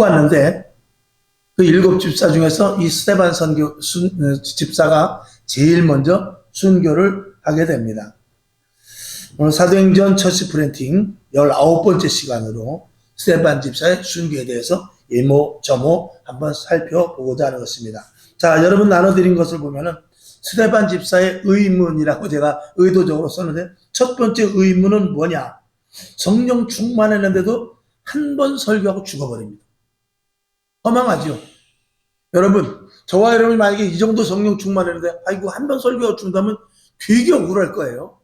뽑았는데 그 7 집사 중에서 이 스데반 집사가 제일 먼저 순교를 하게 됩니다. 오늘 사도행전 처치 프린팅 19번째 시간으로 스데반 집사의 순교에 대해서 이모저모 한번 살펴보고자 하는 것입니다. 자, 여러분 나눠드린 것을 보면은 스데반 집사의 의문이라고 제가 의도적으로 썼는데, 첫 번째 의문은 뭐냐? 성령 충만했는데도 한 번 설교하고 죽어버립니다. 허망하죠? 여러분, 저와 여러분이 만약에 이 정도 성령 충만했는데 아이고 한 번 설교하고 죽는다면 되게 억울할 거예요.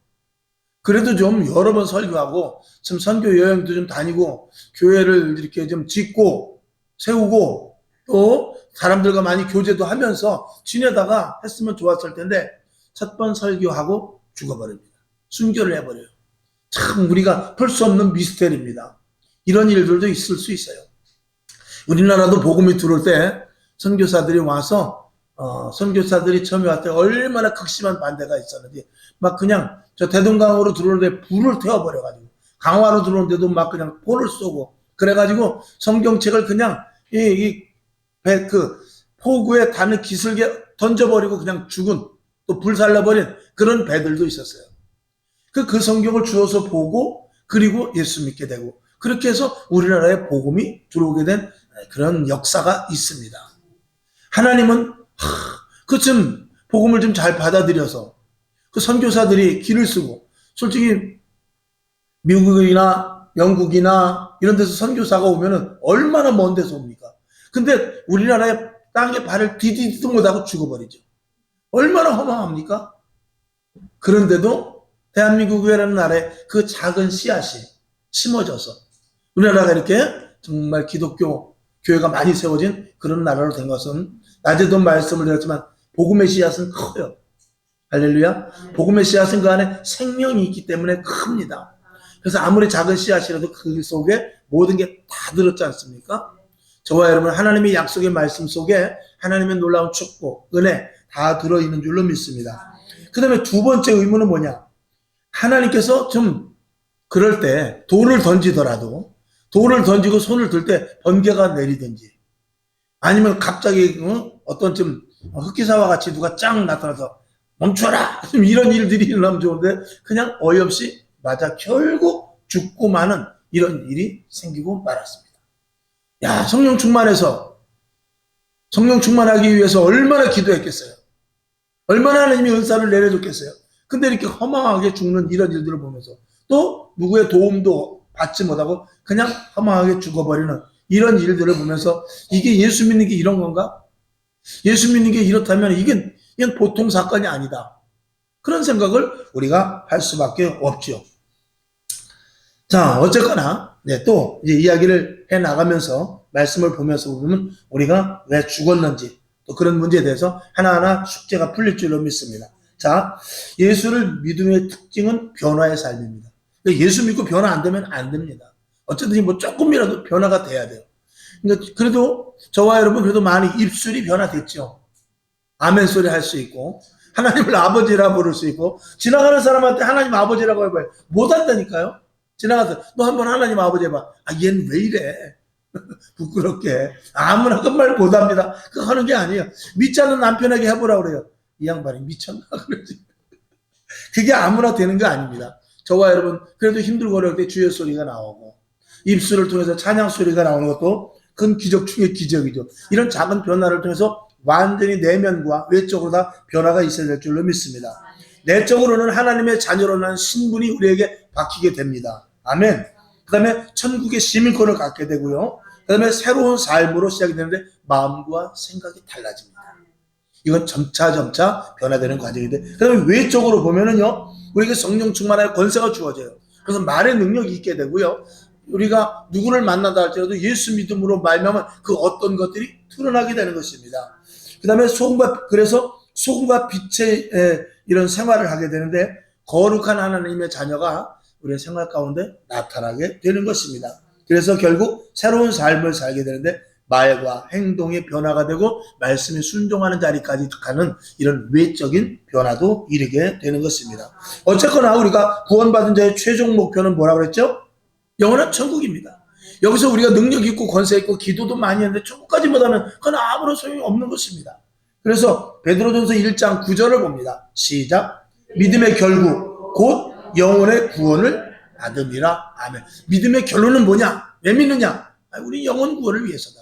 그래도 좀 여러 번 설교하고 좀 선교 여행도 좀 다니고 교회를 이렇게 좀 짓고 세우고 또 사람들과 많이 교제도 하면서 지내다가 했으면 좋았을 텐데 첫 번 설교하고 죽어버립니다. 순교를 해버려요. 참 우리가 풀 수 없는 미스터리입니다. 이런 일들도 있을 수 있어요. 우리나라도 복음이 들어올 때 선교사들이 와서 선교사들이 처음에 왔을 때 얼마나 극심한 반대가 있었는지 막 그냥 저 대동강으로 들어오는데 불을 태워버려가지고 강화로 들어오는데도 막 그냥 포를 쏘고 그래가지고 성경책을 그냥 그 포구에 닿는 기슭에 던져버리고 그냥 죽은 또 불살라버린 그런 배들도 있었어요. 그 성경을 주워서 보고 그리고 예수 믿게 되고 그렇게 해서 우리나라에 복음이 들어오게 된 그런 역사가 있습니다. 하나님은 그쯤 복음을 좀 잘 받아들여서 그 선교사들이 길을 쓰고 솔직히 미국이나 영국이나 이런 데서 선교사가 오면은 얼마나 먼 데서 옵니까? 근데 우리나라의 땅에 발을 디디지도 못하고 죽어버리죠. 얼마나 허망합니까? 그런데도 대한민국이라는 나라에 그 작은 씨앗이 심어져서 우리나라가 이렇게 정말 기독교 교회가 많이 세워진 그런 나라로 된 것은 낮에도 말씀을 드렸지만 복음의 씨앗은 커요. 할렐루야. 복음의 씨앗은 그 안에 생명이 있기 때문에 큽니다. 그래서 아무리 작은 씨앗이라도 그 속에 모든 게 다 들었지 않습니까? 저와 여러분 하나님의 약속의 말씀 속에 하나님의 놀라운 축복, 은혜 다 들어있는 줄로 믿습니다. 그 다음에 두 번째 의문은 뭐냐? 하나님께서 좀 그럴 때 돌을 던지더라도 돌을 던지고 손을 들 때 번개가 내리든지 아니면 갑자기 어떤 좀 흑기사와 같이 누가 짱 나타나서 멈춰라! 이런 일들이 일어나면 좋은데 그냥 어이없이 맞아 결국 죽고 마는 이런 일이 생기고 말았습니다. 야, 성령 충만해서 성령 충만하기 위해서 얼마나 기도했겠어요. 얼마나 하나님이 은사를 내려줬겠어요. 근데 이렇게 허망하게 죽는 이런 일들을 보면서 또 누구의 도움도 받지 못하고 그냥 허망하게 죽어버리는 이런 일들을 보면서 이게 예수 믿는 게 이런 건가? 예수 믿는 게 이렇다면 이게 그냥 보통 사건이 아니다. 그런 생각을 우리가 할 수밖에 없죠. 자, 어쨌거나 또 이제 이야기를 해 나가면서 말씀을 보면서 보면 우리가 왜 죽었는지 또 그런 문제에 대해서 하나하나 숙제가 풀릴 줄로 믿습니다. 자, 예수를 믿음의 특징은 변화의 삶입니다. 예수 믿고 변화 안 되면 안 됩니다. 어쨌든 뭐 조금이라도 변화가 돼야 돼요. 그래도 저와 여러분 그래도 많이 입술이 변화됐죠. 아멘 소리 할 수 있고 하나님을 아버지라 부를 수 있고 지나가는 사람한테 하나님 아버지라고 해봐요. 못한다니까요. 지나가서 너 한번 하나님 아버지 해봐. 아, 얘는 왜 이래? 부끄럽게. 아무나 그 말 못합니다. 그거 하는 게 아니에요. 믿지 않는 남편에게 해보라고 그래요. 이 양반이 미쳤나? 그러지. 그게 아무나 되는 거 아닙니다. 저와 여러분 그래도 힘들고 어려울 때 주의 소리가 나오고 입술을 통해서 찬양 소리가 나오는 것도 큰 기적 중의 기적이죠. 이런 작은 변화를 통해서 완전히 내면과 외적으로 다 변화가 있어야 될 줄로 믿습니다. 내적으로는 하나님의 자녀로는 신분이 우리에게 박히게 됩니다. 아멘. 그 다음에 천국의 시민권을 갖게 되고요. 그 다음에 새로운 삶으로 시작이 되는데 마음과 생각이 달라집니다. 이건 점차 변화되는 과정인데 그 다음에 외적으로 보면은요 우리에게 성령 충만하여 권세가 주어져요. 그래서 말의 능력이 있게 되고요. 우리가 누구를 만난다 할지라도 예수 믿음으로 말미암아 그 어떤 것들이 드러나게 되는 것입니다. 그 다음에 그래서 소금과 빛의 이런 생활을 하게 되는데 거룩한 하나님의 자녀가 우리의 생활 가운데 나타나게 되는 것입니다. 그래서 결국 새로운 삶을 살게 되는데 말과 행동의 변화가 되고 말씀에 순종하는 자리까지 가는 이런 외적인 변화도 이르게 되는 것입니다. 어쨌거나 우리가 구원받은 자의 최종 목표는 뭐라고 그랬죠? 영원한 천국입니다. 여기서 우리가 능력 있고 권세 있고 기도도 많이 했는데 천국까지 못하면 그건 아무런 소용이 없는 것입니다. 그래서 베드로전서 1장 9절을 봅니다. 시작. 믿음의 결국 곧 영혼의 구원을 받음이라. 아멘. 믿음의 결론은 뭐냐? 왜 믿느냐? 우리 영혼 구원을 위해서다.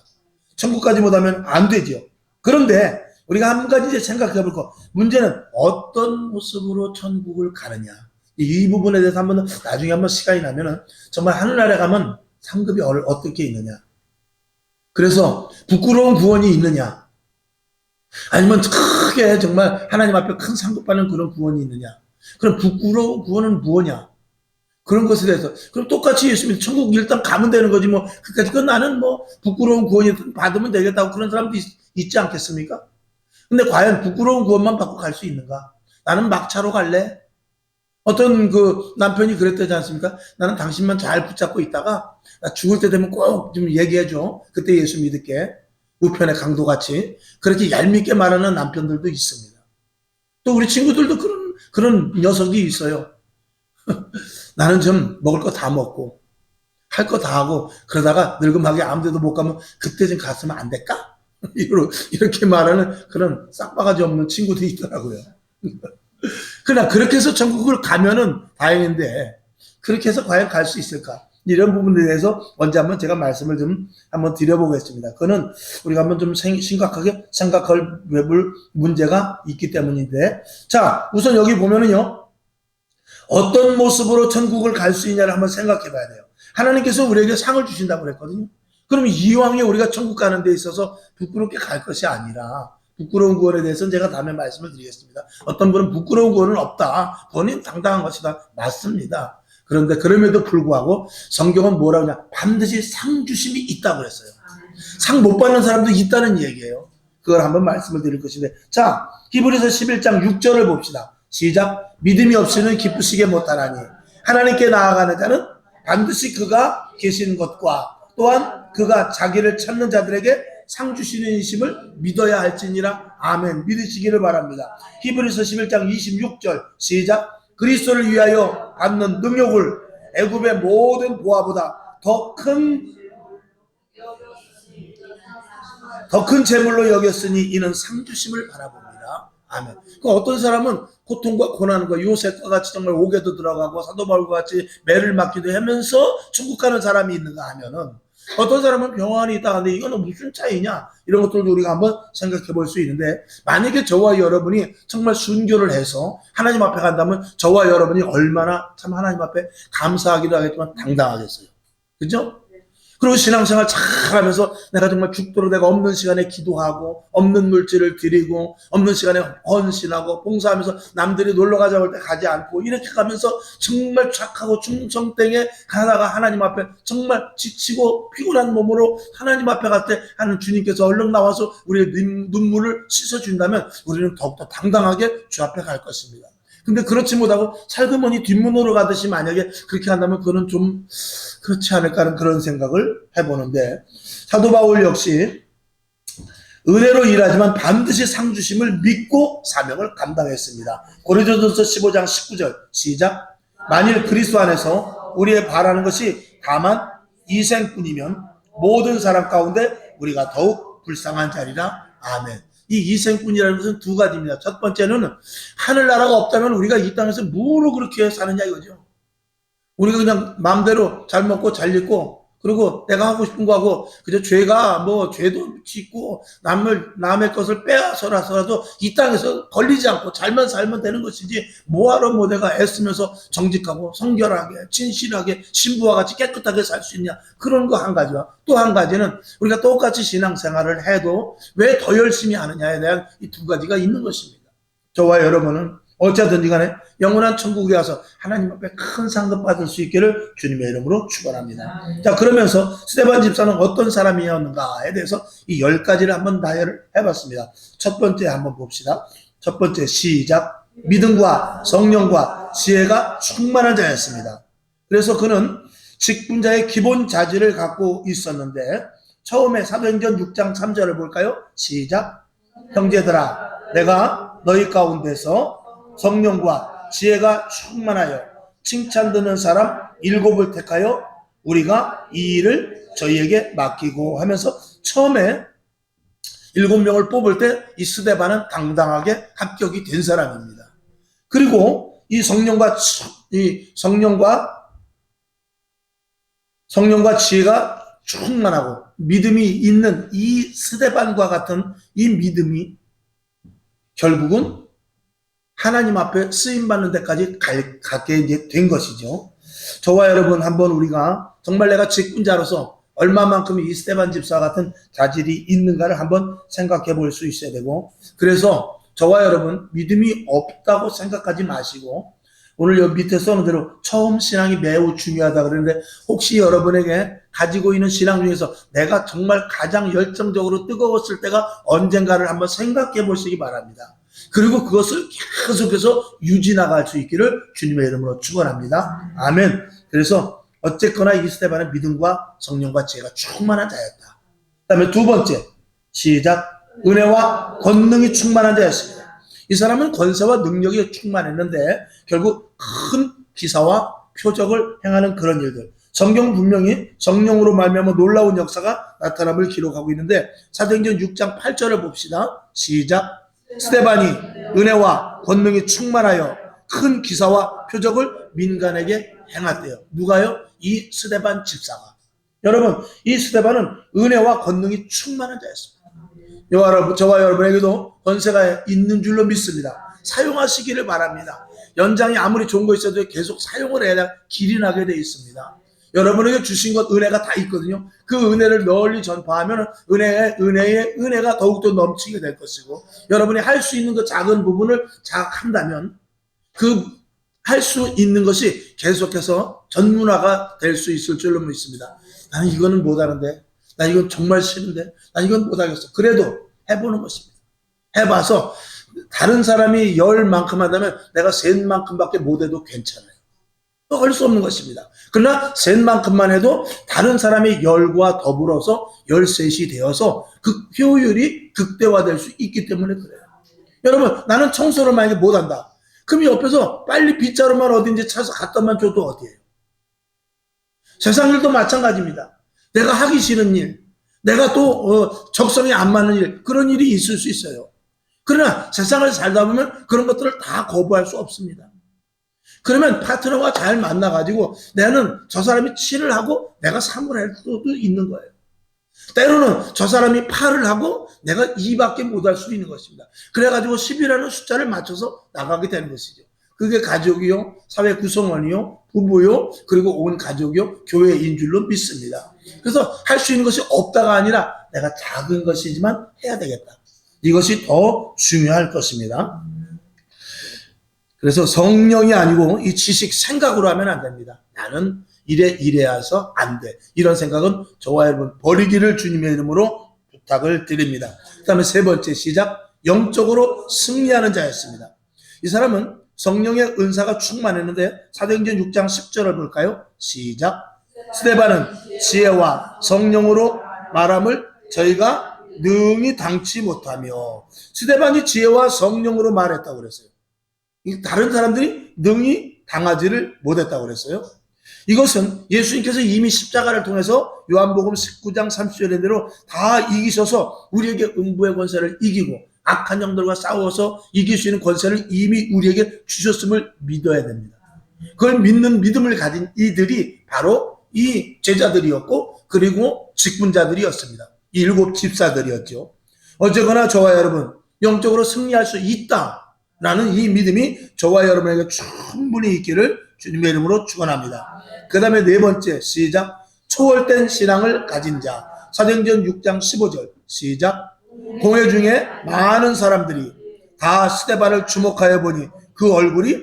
천국까지 못하면 안 되죠. 그런데 우리가 한 가지 이제 생각해 볼 거. 문제는 어떤 모습으로 천국을 가느냐. 이 부분에 대해서 한번 나중에 한번 시간이 나면은 정말 하늘나라에 가면 상급이 어떻게 있느냐. 그래서 부끄러운 구원이 있느냐. 아니면 크게 정말 하나님 앞에 큰 상급받는 그런 구원이 있느냐. 그럼 부끄러운 구원은 뭐냐. 그런 것에 대해서. 그럼 똑같이 예수님 천국 일단 가면 되는 거지 뭐. 그러니까 나는 뭐 부끄러운 구원이 받으면 되겠다고 그런 사람도 있지 않겠습니까? 근데 과연 부끄러운 구원만 받고 갈 수 있는가? 나는 막차로 갈래? 어떤 그 남편이 그랬다지 않습니까? 나는 당신만 잘 붙잡고 있다가 나 죽을 때 되면 꼭 좀 얘기해줘. 그때 예수 믿을게. 우편의 강도같이. 그렇게 얄밉게 말하는 남편들도 있습니다. 또 우리 친구들도 그런 녀석이 있어요. 나는 좀 먹을 거 다 먹고 할 거 다 하고 그러다가 늙음하게 아무 데도 못 가면 그때 좀 갔으면 안 될까? 이렇게 말하는 그런 싹바가지 없는 친구들이 있더라고요. 그러나 그렇게 해서 천국을 가면은 다행인데 그렇게 해서 과연 갈 수 있을까? 이런 부분에 대해서 먼저 한번 제가 말씀을 좀 한번 드려보겠습니다. 그거는 우리가 한번 좀 심각하게 생각할 문제가 있기 때문인데, 자, 우선 여기 보면은요, 어떤 모습으로 천국을 갈 수 있냐를 한번 생각해 봐야 돼요. 하나님께서 우리에게 상을 주신다고 그랬거든요. 그럼 이왕에 우리가 천국 가는 데 있어서 부끄럽게 갈 것이 아니라, 부끄러운 구원에 대해서는 제가 다음에 말씀을 드리겠습니다. 어떤 분은 부끄러운 구원은 없다. 구원이 당당한 것이다. 맞습니다. 그런데 그럼에도 불구하고 성경은 뭐라고 하냐. 반드시 상 주심이 있다고 그랬어요. 상 못 받는 사람도 있다는 얘기예요. 그걸 한번 말씀을 드릴 것인데, 자, 히브리서 11장 6절을 봅시다. 시작. 믿음이 없이는 기쁘시게 못하나니 하나님께 나아가는 자는 반드시 그가 계신 것과 또한 그가 자기를 찾는 자들에게 상 주시는 이심을 믿어야 할지니라. 아멘. 믿으시기를 바랍니다. 히브리서 11장 26절 시작. 그리스도를 위하여 받는 능력을 애굽의 모든 보화보다 더 큰 재물로 여겼으니 이는 상 주심을 바라봅니다. 아멘. 그 어떤 사람은 고통과 고난과 요셉과 같이 정말 옥에도 들어가고 사도 바울과 같이 매를 맞기도 하면서 천국 가는 사람이 있는가 하면은, 어떤 사람은 병환이 있다 하는데 이거는 무슨 차이냐, 이런 것들도 우리가 한번 생각해 볼 수 있는데, 만약에 저와 여러분이 정말 순교를 해서 하나님 앞에 간다면 저와 여러분이 얼마나 참 하나님 앞에 감사하기도 하겠지만 당당하겠어요. 그죠? 그리고 신앙생활 잘하면서 내가 정말 죽도록 내가 없는 시간에 기도하고 없는 물질을 드리고 없는 시간에 헌신하고 봉사하면서 남들이 놀러가자고 할 때 가지 않고 이렇게 가면서 정말 착하고 충성땡에 가다가 하나님 앞에 정말 지치고 피곤한 몸으로 하나님 앞에 갈 때 하는 주님께서 얼른 나와서 우리의 눈물을 씻어준다면 우리는 더욱더 당당하게 주 앞에 갈 것입니다. 근데 그렇지 못하고 살그머니 뒷문으로 가듯이 만약에 그렇게 한다면 그거는 좀 그렇지 않을까 하는 그런 생각을 해보는데, 사도 바울 역시 은혜로 일하지만 반드시 상 주심을 믿고 사명을 감당했습니다. 고린도전서 15장 19절 시작. 만일 그리스도 안에서 우리의 바라는 것이 다만 이생뿐이면 모든 사람 가운데 우리가 더욱 불쌍한 자리라. 아멘. 이 이생뿐이라는 것은 두 가지입니다. 첫 번째는 하늘나라가 없다면 우리가 이 땅에서 뭐로 그렇게 사느냐 이거죠. 우리가 그냥 마음대로 잘 먹고 잘 입고 그리고 내가 하고 싶은 거 하고 그저 죄가 뭐 죄도 짓고 남의 것을 빼앗아서라도 이 땅에서 걸리지 않고 잘만 살면 되는 것이지, 뭐하러 뭐 내가 애쓰면서 정직하고 성결하게 진실하게 신부와 같이 깨끗하게 살 수 있냐, 그런 거 한 가지와 또 한 가지는 우리가 똑같이 신앙생활을 해도 왜 더 열심히 하느냐에 대한 이 두 가지가 있는 것입니다. 저와 여러분은 어쩌든지 간에 영원한 천국에 와서 하나님 앞에 큰 상급 받을 수 있기를 주님의 이름으로 축원합니다. 자, 그러면서 스데반 집사는 어떤 사람이었는가에 대해서 이 10가지를 한번 나열을 해봤습니다. 첫 번째 한번 봅시다. 첫 번째 시작. 믿음과 성령과 지혜가 충만한 자였습니다. 그래서 그는 직분자의 기본 자질을 갖고 있었는데, 처음에 사도행전 6장 3절을 볼까요? 시작. 형제들아, 내가 너희 가운데서 성령과 지혜가 충만하여 칭찬 듣는 사람 7을 택하여 우리가 이 일을 저희에게 맡기고 하면서 처음에 7명을 뽑을 때 이 스데반은 당당하게 합격이 된 사람입니다. 그리고 이 성령과 지혜가 충만하고 믿음이 있는 이 스데반과 같은 이 믿음이 결국은 하나님 앞에 쓰임받는 데까지 가게 된 것이죠. 저와 여러분, 한번 우리가 정말 내가 직분자로서 얼마만큼 이 스데반 집사와 같은 자질이 있는가를 한번 생각해 볼 수 있어야 되고, 그래서 저와 여러분 믿음이 없다고 생각하지 마시고, 오늘 여기 밑에 써놓은 대로 처음 신앙이 매우 중요하다 그러는데, 혹시 여러분에게 가지고 있는 신앙 중에서 내가 정말 가장 열정적으로 뜨거웠을 때가 언젠가를 한번 생각해 보시기 바랍니다. 그리고 그것을 계속해서 유지나갈 수 있기를 주님의 이름으로 축원합니다. 아멘. 그래서 어쨌거나 이 스데반은 믿음과 성령과 지혜가 충만한 자였다. 그 다음에 두 번째, 시작. 은혜와 권능이 충만한 자였습니다. 이 사람은 권세와 능력이 충만했는데 결국 큰 기사와 표적을 행하는 그런 일들, 성경은 분명히 성령으로 말미암아 놀라운 역사가 나타남을 기록하고 있는데, 사도행전 6장 8절을 봅시다. 시작. 스데반이 은혜와 권능이 충만하여 큰 기사와 표적을 민간에게 행했대요. 누가요? 이 스데반 집사가. 여러분, 이 스데반은 은혜와 권능이 충만한 자였습니다. 저와 여러분에게도 권세가 있는 줄로 믿습니다. 사용하시기를 바랍니다. 연장이 아무리 좋은 거 있어도 계속 사용을 해야 길이 나게 되어 있습니다. 여러분에게 주신 것 은혜가 다 있거든요. 그 은혜를 널리 전파하면 은혜가 더욱더 넘치게 될 것이고, 여러분이 할 수 있는 그 작은 부분을 자각한다면 그 할 수 있는 것이 계속해서 전문화가 될 수 있을 줄로 믿습니다. 나는 이거는 못하는데, 나 이건 정말 싫은데, 나 이건 못하겠어. 그래도 해보는 것입니다. 해봐서 다른 사람이 10만큼 한다면 내가 3만큼밖에 못해도 괜찮아요. 할 수 없는 것입니다. 그러나 3만큼만 해도 다른 사람의 10과 더불어서 13이 되어서 그 효율이 극대화될 수 있기 때문에 그래요. 여러분, 나는 청소를 만약에 못한다. 그럼 옆에서 빨리 빗자루만 어딘지 찾아서 갖다만 줘도 어디예요? 세상 일도 마찬가지입니다. 내가 하기 싫은 일, 내가 또 적성에 안 맞는 일, 그런 일이 있을 수 있어요. 그러나 세상을 살다 보면 그런 것들을 다 거부할 수 없습니다. 그러면 파트너가 잘 만나가지고 나는 저 사람이 7을 하고 내가 3을 할 수도 있는 거예요. 때로는 저 사람이 8을 하고 내가 2밖에 못 할 수도 있는 것입니다. 그래가지고 10이라는 숫자를 맞춰서 나가게 되는 것이죠. 그게 가족이요, 사회 구성원이요, 부부요, 그리고 온 가족이요, 교회인 줄로 믿습니다. 그래서 할 수 있는 것이 없다가 아니라 내가 작은 것이지만 해야 되겠다. 이것이 더 중요할 것입니다. 그래서 성령이 아니고 이 지식, 생각으로 하면 안 됩니다. 나는 이래야서 안 돼. 이런 생각은 저와 여러분 버리기를 주님의 이름으로 부탁을 드립니다. 그 다음에 세 번째, 시작. 영적으로 승리하는 자였습니다. 이 사람은 성령의 은사가 충만했는데 사도행전 6장 10절을 볼까요? 시작. 스데반은 지혜와 성령으로 말함을 저희가 능히 당치 못하며. 스데반이 지혜와 성령으로 말했다고 그랬어요. 다른 사람들이 능히 당하지를 못했다고 그랬어요. 이것은 예수님께서 이미 십자가를 통해서 요한복음 19장 30절의 대로 다 이기셔서 우리에게 음부의 권세를 이기고 악한 영들과 싸워서 이길 수 있는 권세를 이미 우리에게 주셨음을 믿어야 됩니다. 그걸 믿는 믿음을 가진 이들이 바로 이 제자들이었고, 그리고 직분자들이었습니다. 이 7 집사들이었죠. 어쨌거나 저와 여러분 영적으로 승리할 수 있다라는 이 믿음이 저와 여러분에게 충분히 있기를 주님의 이름으로 축원합니다. 그 다음에 네 번째, 시작. 초월된 신앙을 가진 자. 사도행전 6장 15절 시작. 공회 중에 많은 사람들이 다 스데반을 주목하여 보니 그 얼굴이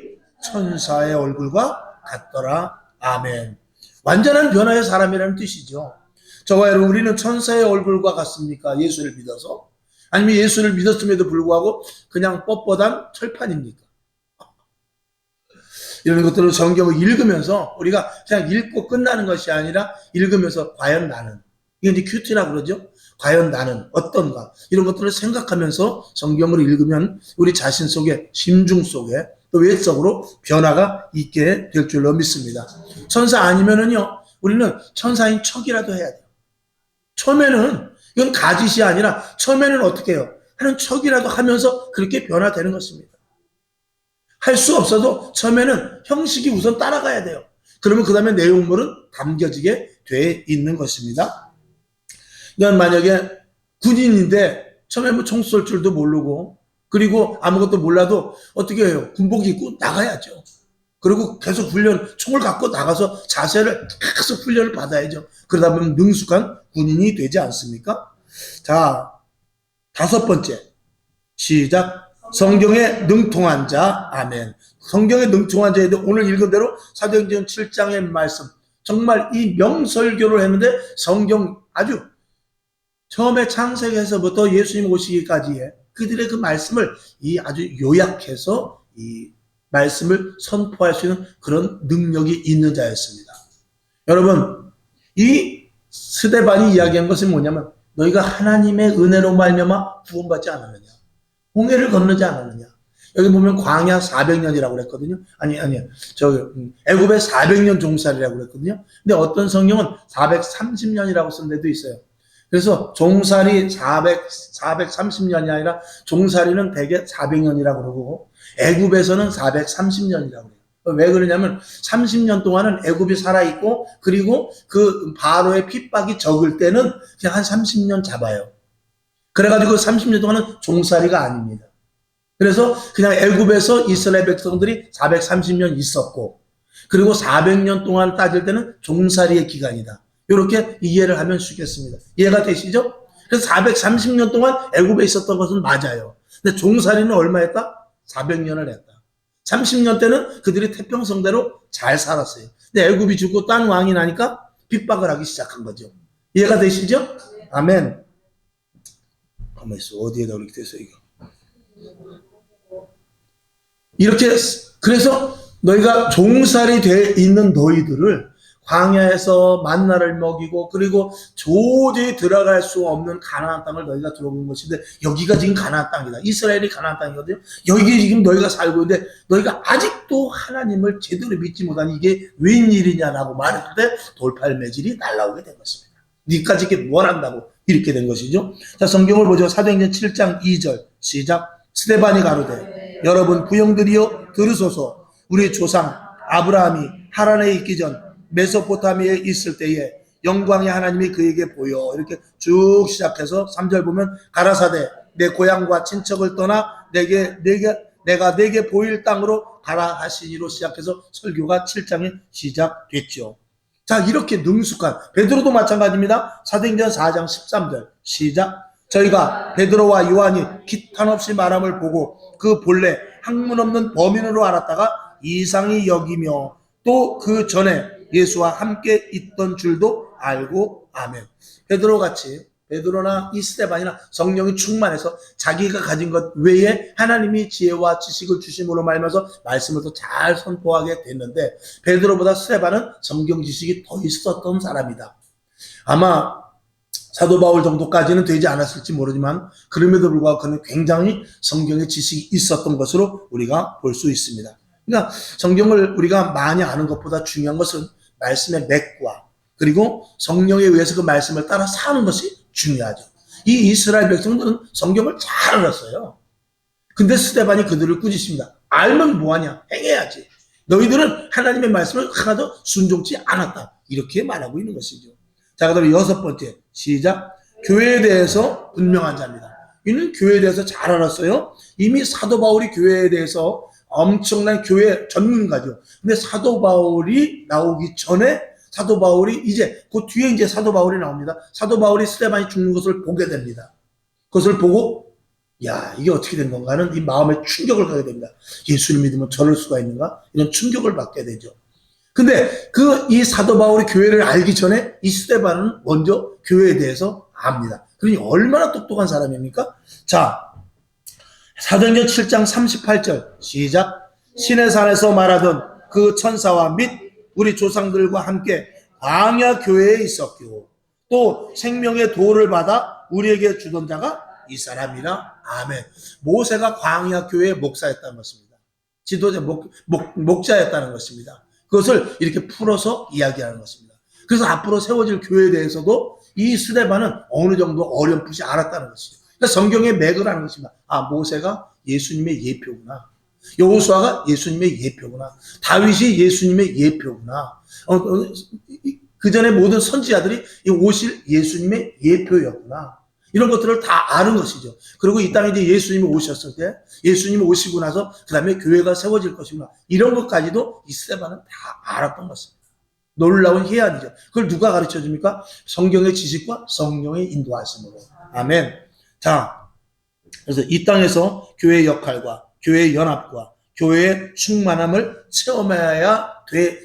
천사의 얼굴과 같더라. 아멘. 완전한 변화의 사람이라는 뜻이죠. 저와 여러분, 우리는 천사의 얼굴과 같습니까? 예수를 믿어서? 아니면 예수를 믿었음에도 불구하고 그냥 뻣뻣한 철판입니까? 이런 것들을 성경을 읽으면서 우리가 그냥 읽고 끝나는 것이 아니라 읽으면서 과연 나는, 이게 이제 큐티라 그러죠? 과연 나는 어떤가? 이런 것들을 생각하면서 성경을 읽으면 우리 자신 속에, 심중 속에 또 외적으로 변화가 있게 될 줄로 믿습니다. 천사 아니면은요, 우리는 천사인 척이라도 해야 돼요. 처음에는 이건 가짓이 아니라 처음에는 어떻게 해요? 하는 척이라도 하면서 그렇게 변화되는 것입니다. 할 수 없어도 처음에는 형식이 우선 따라가야 돼요. 그러면 그 다음에 내용물은 담겨지게 돼 있는 것입니다. 넌 만약에 군인인데 처음에 뭐 총 쏠 줄도 모르고 그리고 아무것도 몰라도 어떻게 해요? 군복 입고 나가야죠. 그리고 계속 총을 갖고 나가서 자세를 계속 훈련을 받아야죠. 그러다 보면 능숙한 군인이 되지 않습니까? 자, 5번째. 시작. 성경에 능통한 자. 아멘. 성경에 능통한 자인데 오늘 읽은 대로 사도행전 7장의 말씀. 정말 이 명설교를 했는데 성경 아주 처음에 창세기에서부터 예수님 오시기까지의 그들의 그 말씀을 아주 요약해서 이 말씀을 선포할 수 있는 그런 능력이 있는 자였습니다. 여러분, 이 스데반이 이야기한 것은 뭐냐면 너희가 하나님의 은혜로 말미암아 구원받지 않았느냐, 홍해를 건너지 않았느냐. 여기 보면 광야 400년이라고 그랬거든요. 애굽에 400년 종살이라고 그랬거든요. 근데 어떤 성경은 430년이라고 쓴 데도 있어요. 그래서 종살이 430년이 아니라 종살이는 대개 400년이라고 그러고 애굽에서는 430년이라고 그래요. 왜 그러냐면 30년 동안은 애굽이 살아있고 그리고 그 바로의 핍박이 적을 때는 그냥 한 30년 잡아요. 그래가지고 30년 동안은 종살이가 아닙니다. 그래서 그냥 애굽에서 이스라엘 백성들이 430년 있었고 그리고 400년 동안 따질 때는 종살이의 기간이다. 이렇게 이해를 하면 쉽겠습니다. 이해가 되시죠? 그래서 430년 동안 애굽에 있었던 것은 맞아요. 근데 종살이는 얼마 했다? 400년을 했다. 30년 때는 그들이 태평성대로 잘 살았어요. 근데 애굽이 죽고 딴 왕이 나니까 핍박을 하기 시작한 거죠. 이해가 되시죠? 아멘. 가만히 있어. 어디에다 그렇게 돼서 이거. 이렇게 그래서 너희가 종살이 돼 있는 너희들을 광야에서 만나를 먹이고 그리고 도저히 들어갈 수 없는 가나안 땅을 너희가 들어본 것인데 여기가 지금 가나안 땅이다. 이스라엘이 가나안 땅이거든요. 여기 지금 너희가 살고 있는데 너희가 아직도 하나님을 제대로 믿지 못하니 이게 웬일이냐라고 말했을 때 돌팔매질이 날라오게 된 것입니다. 니까지 이게 뭘 한다고 이렇게 된 것이죠. 자, 성경을 보죠. 사도행전 7장 2절 시작. 스데반이 가로되 여러분 부형들이여 들으소서. 우리 조상 아브라함이 하란에 있기 전 메소포타미아에 있을 때에 영광의 하나님이 그에게 보여. 이렇게 쭉 시작해서 3절 보면 가라사대 내 고향과 친척을 떠나 내가 내게 보일 땅으로 가라 하시니로 시작해서 설교가 7장에 시작됐죠. 자, 이렇게 능숙한 베드로도 마찬가지입니다. 사도행전 4장 13절 시작. 저희가 베드로와 요한이 기탄 없이 말함을 보고 그 본래 학문 없는 범인으로 알았다가 이상히 여기며 또 그 전에 예수와 함께 있던 줄도 알고 아멘. 베드로나 이 스데반이나 성령이 충만해서 자기가 가진 것 외에 하나님이 지혜와 지식을 주심으로 말면서 말씀을 더 잘 선포하게 됐는데 베드로보다 스데반은 성경 지식이 더 있었던 사람이다. 아마 사도 바울 정도까지는 되지 않았을지 모르지만 그럼에도 불구하고 그는 굉장히 성경의 지식이 있었던 것으로 우리가 볼 수 있습니다. 그러니까 성경을 우리가 많이 아는 것보다 중요한 것은 말씀의 맥과 그리고 성령에 의해서 그 말씀을 따라 사는 것이 중요하죠. 이 이스라엘 백성들은 성경을 잘 알았어요. 근데 스데반이 그들을 꾸짖습니다. 알면 뭐하냐? 행해야지. 너희들은 하나님의 말씀을 하나도 순종치 않았다. 이렇게 말하고 있는 것이죠. 자, 그다음에 6번째 시작. 교회에 대해서 분명한 자입니다. 이는 교회에 대해서 잘 알았어요. 이미 사도 바울이 교회에 대해서 엄청난 교회 전문가죠. 근데 사도 바울이 나오기 전에 사도 바울이 그 뒤에 이제 사도 바울이 나옵니다. 사도 바울이 스데반이 죽는 것을 보게 됩니다. 그것을 보고 야, 이게 어떻게 된 건가 하는 이 마음에 충격을 갖게 됩니다. 예수를 믿으면 저럴 수가 있는가? 이런 충격을 받게 되죠. 근데 이 사도 바울이 교회를 알기 전에 이 스데반은 먼저 교회에 대해서 압니다. 그러니 얼마나 똑똑한 사람입니까? 자, 사도행전 7장 38절 시작. 신의 산에서 말하던 그 천사와 및 우리 조상들과 함께 광야 교회에 있었고 또 생명의 도를 받아 우리에게 주던 자가 이 사람이라. 아멘. 모세가 광야 교회의 목사였다는 것입니다. 지도자 목자였다는 것입니다. 그것을 이렇게 풀어서 이야기하는 것입니다. 그래서 앞으로 세워질 교회에 대해서도 이 스데반은 어느 정도 어렴풋이 알았다는 것이죠. 그러니까 성경의 맥을 하는 것입니다. 모세가 예수님의 예표구나. 여호수아가 예수님의 예표구나. 다윗이 예수님의 예표구나. 그 전에 모든 선지자들이 오실 예수님의 예표였구나. 이런 것들을 다 아는 것이죠. 그리고 이 땅에 이제 예수님이 오셨을 때, 예수님이 오시고 나서 그 다음에 교회가 세워질 것이구나. 이런 것까지도 이 스데반은 다 알았던 것입니다. 놀라운 해안이죠. 그걸 누가 가르쳐 줍니까? 성경의 지식과 성령의 인도하심으로. 아멘. 자, 그래서 이 땅에서 교회의 역할과 교회의 연합과 교회의 충만함을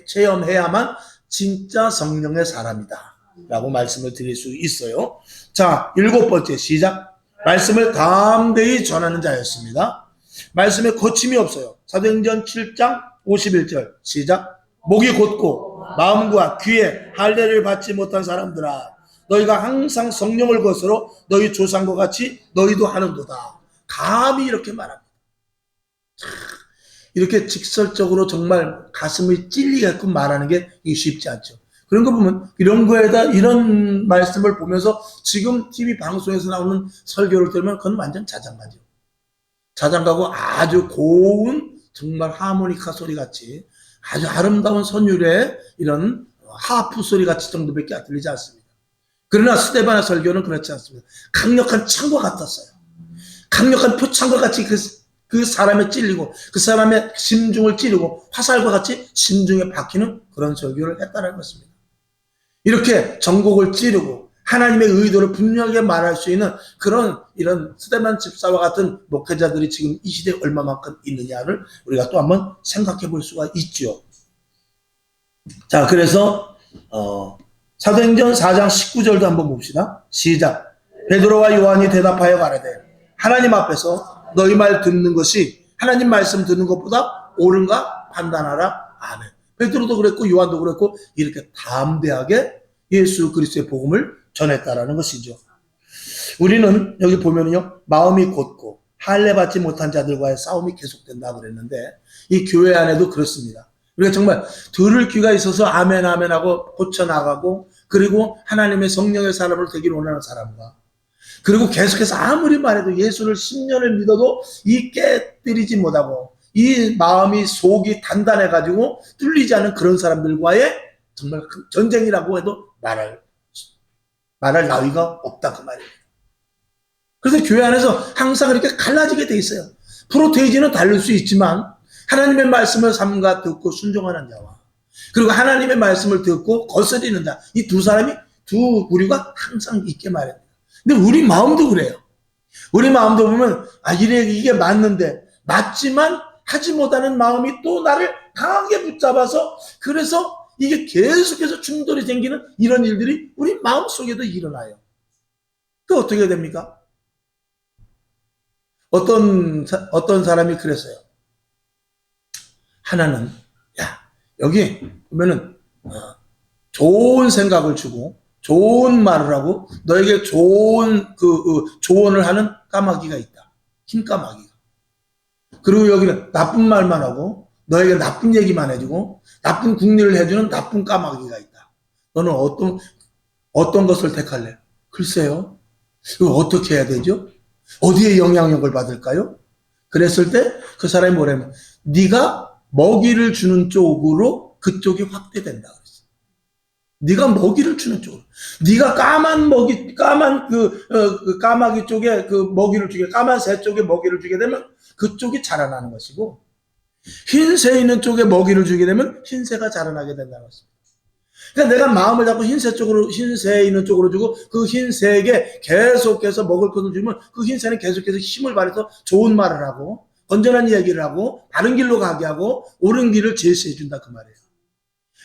체험해야만 진짜 성령의 사람이다 라고 말씀을 드릴 수 있어요. 자, 7번째 시작. 말씀을 담대히 전하는 자였습니다. 말씀에 거침이 없어요. 사도행전 7장 51절 시작. 목이 곧고 마음과 귀에 할례를 받지 못한 사람들아, 너희가 항상 성령을 것으로 너희 조상과 같이 너희도 하는도다. 감히 이렇게 말합니다. 이렇게 직설적으로 정말 가슴이 찔리게끔 말하는 게 쉽지 않죠. 그런 거 보면 이런 거에다 이런 말씀을 보면서 지금 TV 방송에서 나오는 설교를 들으면 그건 완전 자장가죠. 자장가고 아주 고운 정말 하모니카 소리 같이 아주 아름다운 선율의 이런 하프 소리 같이 정도밖에 안 들리지 않습니다. 그러나 스데반의 설교는 그렇지 않습니다. 강력한 창과 같았어요. 강력한 표창과 같이 그 사람에 찔리고 그 사람의 심중을 찌르고 화살과 같이 심중에 박히는 그런 설교를 했다는 것입니다. 이렇게 전곡을 찌르고 하나님의 의도를 분명하게 말할 수 있는 그런 이런 스데반 집사와 같은 목회자들이 지금 이 시대에 얼마만큼 있느냐를 우리가 또 한번 생각해 볼 수가 있죠. 자, 그래서 사도행전 4장 19절도 한번 봅시다. 시작. 베드로와 요한이 대답하여 가라되 하나님 앞에서 너희 말 듣는 것이 하나님 말씀 듣는 것보다 옳은가 판단하라. 아멘. 베드로도 그랬고 요한도 그랬고 이렇게 담대하게 예수 그리스도의 복음을 전했다라는 것이죠. 우리는 여기 보면요, 마음이 곧고 할례 받지 못한 자들과의 싸움이 계속된다 그랬는데 이 교회 안에도 그렇습니다. 우리가 정말 들을 귀가 있어서 아멘 아멘 하고 고쳐나가고 그리고 하나님의 성령의 사람을 되길 원하는 사람과 그리고 계속해서 아무리 말해도 예수를 10년을 믿어도 이 깨뜨리지 못하고 이 마음이 속이 단단해가지고 뚫리지 않은 그런 사람들과의 정말 전쟁이라고 해도 말할 나위가 없다 그 말이에요. 그래서 교회 안에서 항상 이렇게 갈라지게 돼 있어요. 프로테이지는 다를 수 있지만 하나님의 말씀을 삼가 듣고 순종하는 자와 그리고 하나님의 말씀을 듣고 거스리는 자, 이 두 사람이 두 부류가 항상 있게 말합니다. 근데 우리 마음도 그래요. 우리 마음도 보면 이게 맞는데 맞지만 하지 못하는 마음이 또 나를 강하게 붙잡아서 그래서 이게 계속해서 충돌이 생기는 이런 일들이 우리 마음속에도 일어나요. 그 어떻게 됩니까? 어떤 사람이 그랬어요. 하나는 여기 보면은 좋은 생각을 주고 좋은 말을 하고 너에게 좋은 조언을 하는 까마귀가 있다. 흰 까마귀가. 그리고 여기는 나쁜 말만 하고 너에게 나쁜 얘기만 해주고 나쁜 궁리를 해주는 나쁜 까마귀가 있다. 너는 어떤 것을 택할래? 글쎄요. 이거 어떻게 해야 되죠? 어디에 영향력을 받을까요? 그랬을 때 그 사람이 뭐라면 네가 먹이를 주는 쪽으로 그쪽이 확대된다 그랬어. 네가 먹이를 주는 쪽으로. 네가 까만 까마귀 쪽에 먹이를 주게, 까만 새 쪽에 먹이를 주게 되면 그쪽이 자라나는 것이고 흰 새 있는 쪽에 먹이를 주게 되면 흰 새가 자라나게 된다는 것입니다. 그러니까 내가 마음을 잡고 흰 새 있는 쪽으로 주고 그 흰 새에게 계속해서 먹을 것을 주면 그 흰 새는 계속해서 힘을 발휘해서 좋은 말을 하고 건전한 이야기를 하고 바른 길로 가게 하고 옳은 길을 제시해 준다 그 말이에요.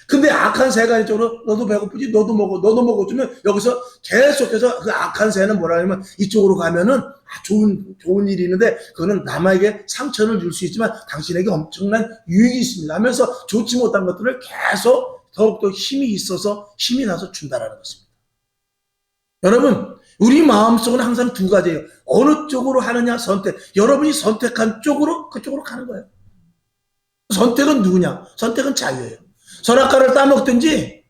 근데 악한 새가 이쪽으로 너도 배고프지 너도 먹어 주면 여기서 계속해서 그 악한 새는 뭐라 하냐면 이쪽으로 가면은 좋은 일이 있는데 그거는 남에게 상처를 줄 수 있지만 당신에게 엄청난 유익이 있습니다 하면서 좋지 못한 것들을 계속 더욱더 힘이 나서 준다라는 것입니다. 여러분, 우리 마음속은 항상 두 가지예요. 어느 쪽으로 하느냐 선택. 여러분이 선택한 쪽으로 그쪽으로 가는 거예요. 선택은 누구냐? 선택은 자유예요. 선악과를 따먹든지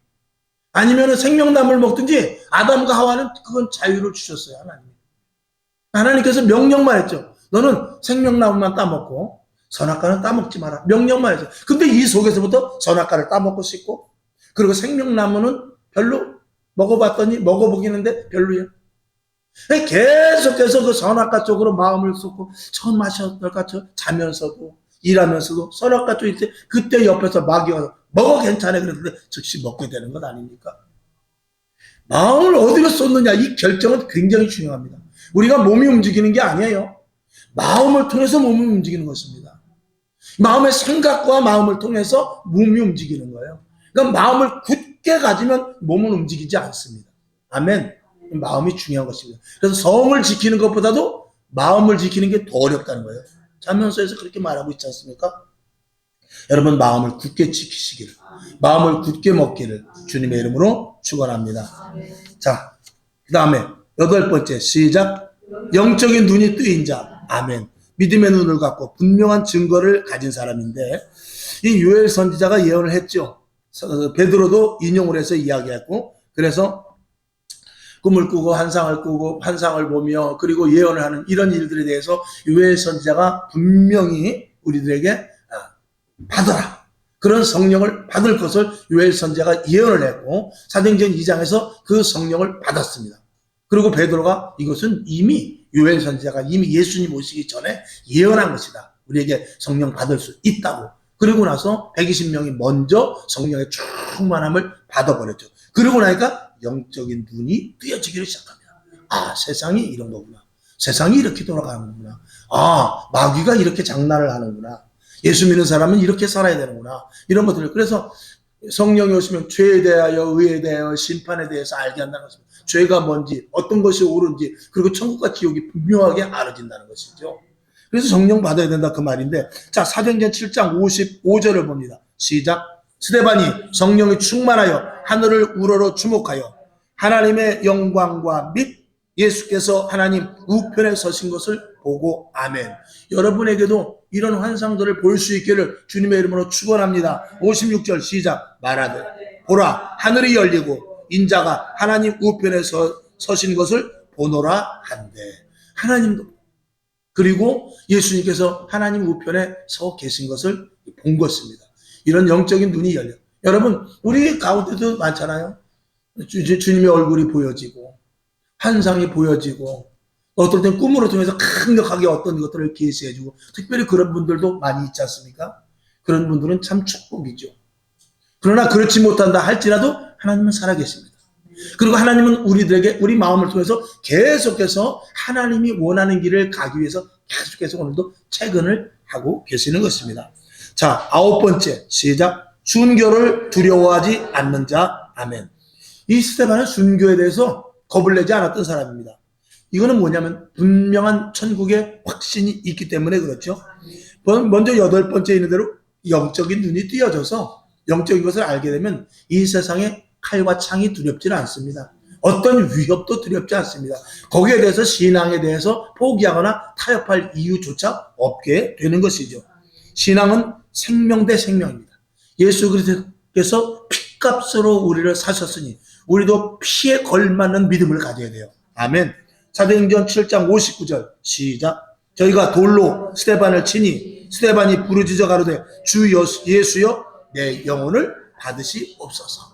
아니면은 생명나무를 먹든지 아담과 하와는 그건 자유를 주셨어요. 하나님께서 명령만 했죠. 너는 생명나무만 따먹고 선악과는 따먹지 마라. 명령만 했죠. 근데 이 속에서부터 선악과를 따먹고 싶고, 그리고 생명나무는 별로 먹어보기는데 별로예요. 계속해서 그 선악과 쪽으로 마음을 쏟고, 저 맛이 어떨까, 저 자면서도 일하면서도 선악과 쪽일 때, 그때 옆에서 마귀가 먹어 괜찮아 그랬는데 즉시 먹게 되는 것 아닙니까? 마음을 어디로 쏟느냐, 이 결정은 굉장히 중요합니다. 우리가 몸이 움직이는 게 아니에요. 마음을 통해서 몸이 움직이는 것입니다. 마음의 생각과 마음을 통해서 몸이 움직이는 거예요. 그러니까 마음을 굳게 가지면 몸은 움직이지 않습니다. 아멘. 마음이 중요한 것입니다. 그래서 성을 지키는 것보다도 마음을 지키는 게 더 어렵다는 거예요. 잠언서에서 그렇게 말하고 있지 않습니까? 여러분, 마음을 굳게 지키시기를, 마음을 굳게 먹기를 주님의 이름으로 축원합니다. 자, 그 다음에 8번째, 시작. 영적인 눈이 뜨인 자. 아멘. 믿음의 눈을 갖고 분명한 증거를 가진 사람인데, 이 요엘 선지자가 예언을 했죠. 베드로도 인용을 해서 이야기했고, 그래서 꿈을 꾸고 환상을 보며 그리고 예언을 하는 이런 일들에 대해서 요엘 선지자가 분명히 우리들에게 받아라, 그런 성령을 받을 것을 요엘 선지자가 예언을 했고, 사도행전 2장에서 그 성령을 받았습니다. 그리고 베드로가 이것은 이미 요엘 선지자가 이미 예수님 오시기 전에 예언한 것이다, 우리에게 성령 받을 수 있다고. 그리고 나서 120명이 먼저 성령의 충만함을 받아버렸죠. 그러고 나니까 영적인 눈이 뜨여지기를 시작합니다. 아, 세상이 이런 거구나. 세상이 이렇게 돌아가는구나. 아, 마귀가 이렇게 장난을 하는구나. 예수 믿는 사람은 이렇게 살아야 되는구나. 이런 것들을. 그래서 성령이 오시면 죄에 대하여, 의에 대하여, 심판에 대해서 알게 한다는 것입니다. 죄가 뭔지, 어떤 것이 옳은지, 그리고 천국과 지옥이 분명하게 알아진다는 것이죠. 그래서 성령 받아야 된다, 그 말인데, 자, 사도행전 7장 55절을 봅니다. 시작. 스데반이 성령이 충만하여 하늘을 우러러 주목하여 하나님의 영광과 및 예수께서 하나님 우편에 서신 것을 보고, 아멘. 여러분에게도 이런 환상들을 볼 수 있기를 주님의 이름으로 축원합니다. 56절 시작. 말하되 보라, 하늘이 열리고 인자가 하나님 우편에 서신 것을 보노라 한대. 하나님도, 그리고 예수님께서 하나님 우편에 서 계신 것을 본 것입니다. 이런 영적인 눈이 열려. 여러분, 우리 가운데도 많잖아요. 주님의 얼굴이 보여지고 환상이 보여지고, 어떨 땐 꿈으로 통해서 강력하게 어떤 것들을 계시해주고, 특별히 그런 분들도 많이 있지 않습니까? 그런 분들은 참 축복이죠. 그러나 그렇지 못한다 할지라도 하나님은 살아계십니다. 그리고 하나님은 우리들에게, 우리 마음을 통해서 계속해서 하나님이 원하는 길을 가기 위해서 계속해서 오늘도 채근을 하고 계시는 것입니다. 자, 9번째 시작. 순교를 두려워하지 않는 자. 아멘. 이 스데반은 순교에 대해서 겁을 내지 않았던 사람입니다. 이거는 뭐냐면 분명한 천국의 확신이 있기 때문에 그렇죠. 먼저 8번째 있는 대로 영적인 눈이 띄어져서 영적인 것을 알게 되면 이 세상에 칼과 창이 두렵지는 않습니다. 어떤 위협도 두렵지 않습니다. 거기에 대해서, 신앙에 대해서 포기하거나 타협할 이유조차 없게 되는 것이죠. 신앙은 생명 대 생명입니다. 예수 그리스도께서 피값으로 우리를 사셨으니 우리도 피에 걸맞는 믿음을 가져야 돼요. 아멘. 사도행전 7장 59절 시작. 저희가 돌로 스데반을 치니 스데반이 부르짖어 가로되 주 예수여 내 영혼을 받으시옵소서.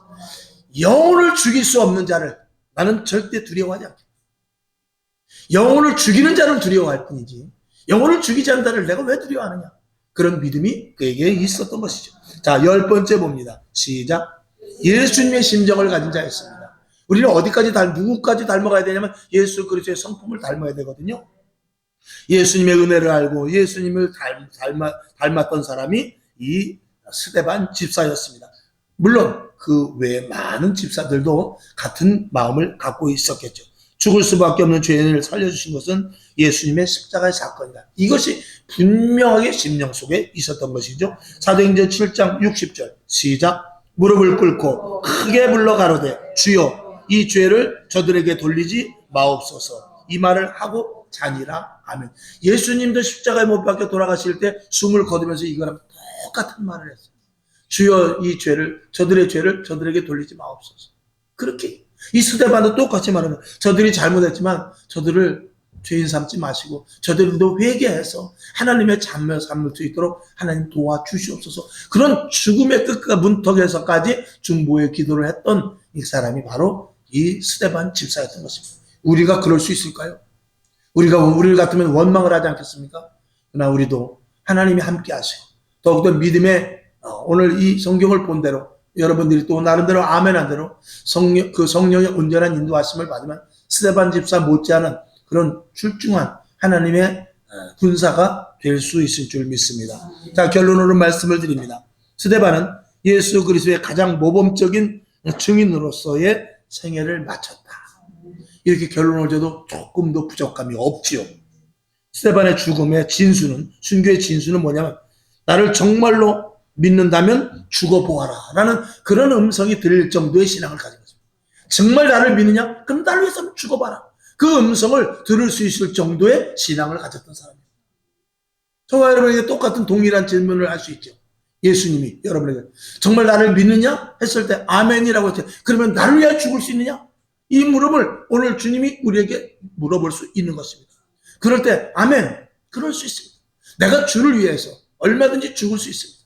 영혼을 죽일 수 없는 자를 나는 절대 두려워하지 않겠다. 영혼을 죽이는 자를 두려워할 뿐이지 영혼을 죽이지 않는 자를 내가 왜 두려워하느냐. 그런 믿음이 그에게 있었던 것이죠. 자, 10번째 봅니다. 시작. 예수님의 심정을 가진 자였습니다. 우리는 어디까지 누구까지 닮아가야 되냐면 예수 그리스도의 성품을 닮아야 되거든요. 예수님의 은혜를 알고 예수님을 닮았던 사람이 이 스데반 집사였습니다. 물론 그 외에 많은 집사들도 같은 마음을 갖고 있었겠죠. 죽을 수밖에 없는 죄인을 살려주신 것은 예수님의 십자가의 사건이다. 이것이 분명하게 심령 속에 있었던 것이죠. 사도행전 7장 60절 시작. 무릎을 꿇고 크게 불러 가로되 주여 이 죄를 저들에게 돌리지 마옵소서. 이 말을 하고 자니라. 아멘. 예수님도 십자가에 못 박혀 돌아가실 때 숨을 거두면서 이거랑 똑같은 말을 했어요. 주여 이 죄를, 저들의 죄를 저들에게 돌리지 마옵소서. 그렇게 이 스데반도 똑같이 말하면 저들이 잘못했지만 저들을 죄인 삼지 마시고 저들도 회개해서 하나님의 자녀 삼을 수 있도록 하나님 도와주시옵소서. 그런 죽음의 끝과 문턱에서까지 중보의 기도를 했던 이 사람이 바로 이 스데반 집사였던 것입니다. 우리가 그럴 수 있을까요? 우리를 같으면 원망을 하지 않겠습니까? 그러나 우리도 하나님이 함께 하시고 더욱더 믿음의 오늘 이 성경을 본 대로 여러분들이 또 나름대로 아멘한 대로 성령의 온전한 인도하심을 받으면 스데반 집사 못지않은 그런 출중한 하나님의 군사가 될 수 있을 줄 믿습니다. 자, 결론으로 말씀을 드립니다. 스데반은 예수 그리스도의 가장 모범적인 증인으로서의 생애를 마쳤다. 이렇게 결론을 줘도 조금도 부족함이 없지요. 스데반의 죽음의 진수는, 순교의 진수는 뭐냐면 나를 정말로 믿는다면 죽어보아라 라는 그런 음성이 들릴 정도의 신앙을 가진 것입니다. 정말 나를 믿느냐? 그럼 나를 위해서 죽어봐라. 그 음성을 들을 수 있을 정도의 신앙을 가졌던 사람입니다. 저와 여러분에게 똑같은 동일한 질문을 할 수 있죠. 예수님이 여러분에게 정말 나를 믿느냐? 했을 때 아멘이라고 했을 때 그러면 나를 위하여 죽을 수 있느냐? 이 물음을 오늘 주님이 우리에게 물어볼 수 있는 것입니다. 그럴 때 아멘, 그럴 수 있습니다. 내가 주를 위해서 얼마든지 죽을 수 있습니다.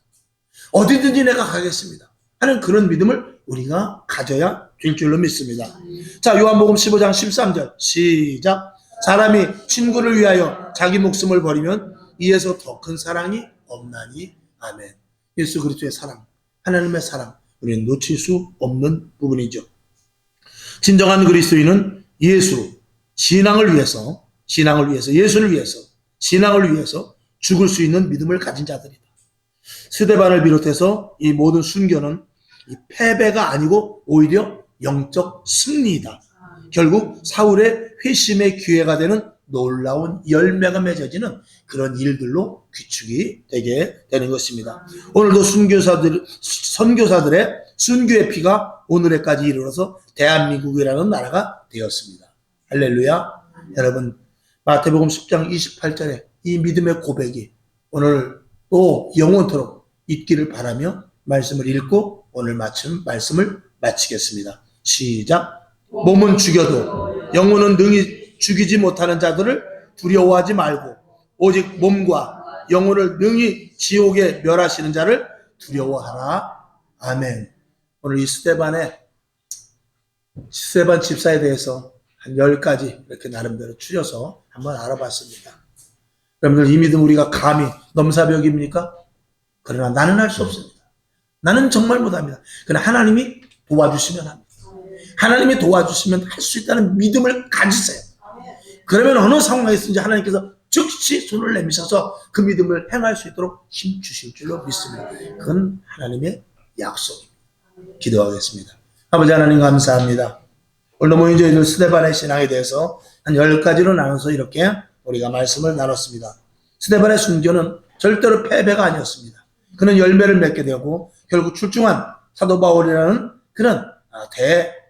어디든지 내가 가겠습니다 하는 그런 믿음을 우리가 가져야 될 줄로 믿습니다. 자, 요한복음 15장 13절 시작. 사람이 친구를 위하여 자기 목숨을 버리면 이에서 더 큰 사랑이 없나니. 아멘. 예수 그리스도의 사랑, 하나님의 사랑, 우리는 놓칠 수 없는 부분이죠. 진정한 그리스도인은 신앙을 위해서, 예수를 위해서, 신앙을 위해서 죽을 수 있는 믿음을 가진 자들이다. 스데반을 비롯해서 이 모든 순교는 이 패배가 아니고 오히려 영적 승리이다. 결국 사울의 회심의 기회가 되는 놀라운 열매가 맺어지는 그런 일들로 귀축이 되게 되는 것입니다. 오늘도 선교사들의 순교의 피가 오늘에까지 이르러서 대한민국이라는 나라가 되었습니다. 할렐루야. 여러분, 마태복음 10장 28절에 이 믿음의 고백이 오늘 또 영원토록 있기를 바라며 말씀을 읽고 오늘 말씀을 마치겠습니다. 시작. 몸은 죽여도 영혼은 능히 죽이지 못하는 자들을 두려워하지 말고 오직 몸과 영혼을 능히 지옥에 멸하시는 자를 두려워하라. 아멘. 오늘 이 스데반 집사에 대해서 한 10가지 이렇게 나름대로 추려서 한번 알아봤습니다. 여러분들, 이 믿음 우리가 감히 넘사벽입니까? 그러나 나는 할 수 없습니다. 나는 정말 못합니다. 그러나 하나님이 도와주시면 합니다. 하나님이 도와주시면 할 수 있다는 믿음을 가지세요. 그러면 어느 상황에서든지 하나님께서 즉시 손을 내미셔서 그 믿음을 행할 수 있도록 힘 주실 줄로 믿습니다. 그건 하나님의 약속입니다. 기도하겠습니다. 아버지 하나님 감사합니다. 오늘 모인 저희들 스데반의 신앙에 대해서 한 10가지로 나눠서 이렇게 우리가 말씀을 나눴습니다. 스데반의 순교는 절대로 패배가 아니었습니다. 그는 열매를 맺게 되고 결국 출중한 사도 바울이라는 그런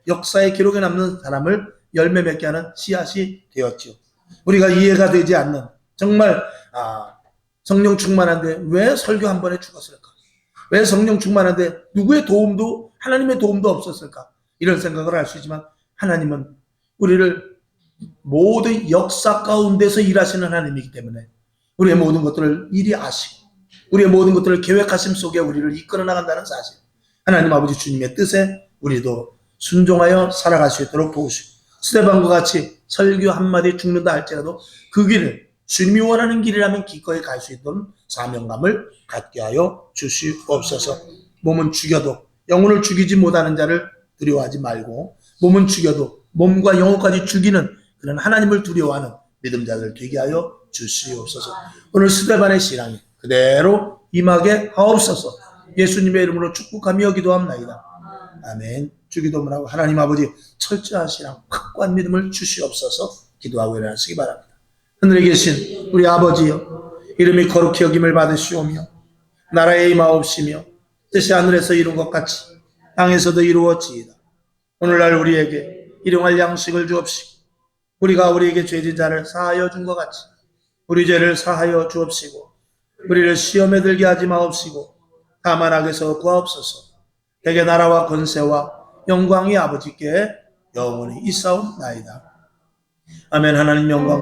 대역사의 기록에 남는 사람을 열매 맺게 하는 씨앗이 되었지요. 우리가 이해가 되지 않는 정말 성령 충만한데 왜 설교 한 번에 죽었을까? 왜 성령 충만한데 누구의 도움도 하나님의 도움도 없었을까? 이런 생각을 할 수 있지만 하나님은 우리를 모든 역사 가운데서 일하시는 하나님이기 때문에 우리의 모든 것들을 이리 아시고 우리의 모든 것들을 계획하심 속에 우리를 이끌어 나간다는 사실, 하나님 아버지 주님의 뜻에 우리도 순종하여 살아갈 수 있도록 도우시고 스데반과 같이 설교 한마디 죽는다 할지라도 그 길을 주님이 원하는 길이라면 기꺼이 갈 수 있도록 사명감을 갖게 하여 주시옵소서. 몸은 죽여도 영혼을 죽이지 못하는 자를 두려워하지 말고 몸은 죽여도 몸과 영혼까지 죽이는 그런 하나님을 두려워하는 믿음자들 되게 하여 주시옵소서. 오늘 스데반의 신앙이 그대로 임하게 하옵소서. 예수님의 이름으로 축복하며 기도합나이다. 아멘. 주기도문을 하고 하나님 아버지 철저한 신앙, 확고한 믿음을 주시옵소서. 기도하고 일어나시기 바랍니다. 하늘에 계신 우리 아버지여, 이름이 거룩히 여김을 받으시오며 나라에 임하옵시며 뜻이 하늘에서 이룬 것 같이 땅에서도 이루어지이다. 오늘날 우리에게 일용할 양식을 주옵시고 우리가 우리에게 죄진 자를 사하여 준 것 같이 우리 죄를 사하여 주옵시고 우리를 시험에 들게 하지 마옵시고 다만 악에서 구하옵소서. 대개 나라와 권세와 영광이 아버지께 영원히 있사옵나이다. 아멘. 하나님 영광